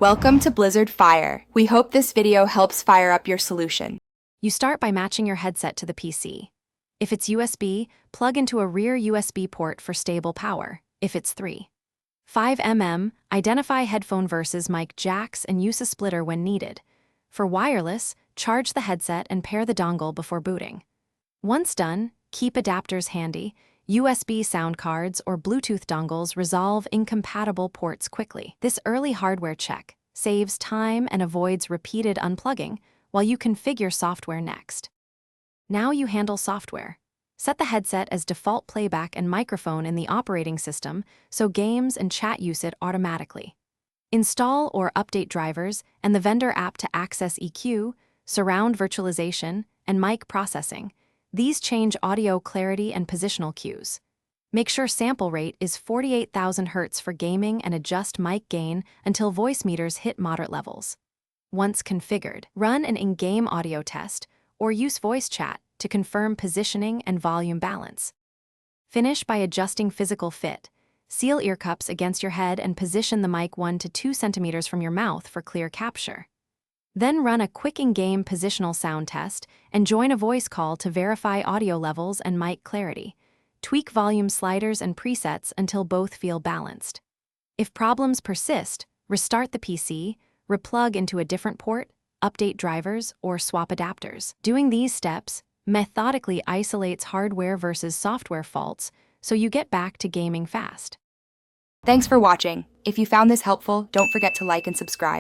Welcome to Blizzard Fire. We hope this video helps fire up your solution. You start by matching your headset to the PC. If it's USB, plug into a rear USB port for stable power. If it's 3.5 identify headphone versus mic jacks and use a splitter when needed. For wireless, charge the headset and pair the dongle before booting. Once done, keep adapters handy. USB sound cards or Bluetooth dongles resolve incompatible ports quickly. This early hardware check saves time and avoids repeated unplugging while you configure software next. Now you handle software. Set the headset as default playback and microphone in the operating system so games and chat use it automatically. Install or update drivers and the vendor app to access EQ, surround virtualization, and mic processing. These change audio clarity and positional cues. Make sure sample rate is 48,000 Hz for gaming and adjust mic gain until voice meters hit moderate levels. Once configured, run an in-game audio test or use voice chat to confirm positioning and volume balance. Finish by adjusting physical fit. Seal ear cups against your head and position the mic 1 to 2 centimeters from your mouth for clear capture. Then run a quick in-game positional sound test and join a voice call to verify audio levels and mic clarity. Tweak volume sliders and presets until both feel balanced. If problems persist, restart the PC, replug into a different port, update drivers, or swap adapters. Doing these steps methodically isolates hardware versus software faults so you get back to gaming fast. Thanks for watching. If you found this helpful, don't forget to like and subscribe.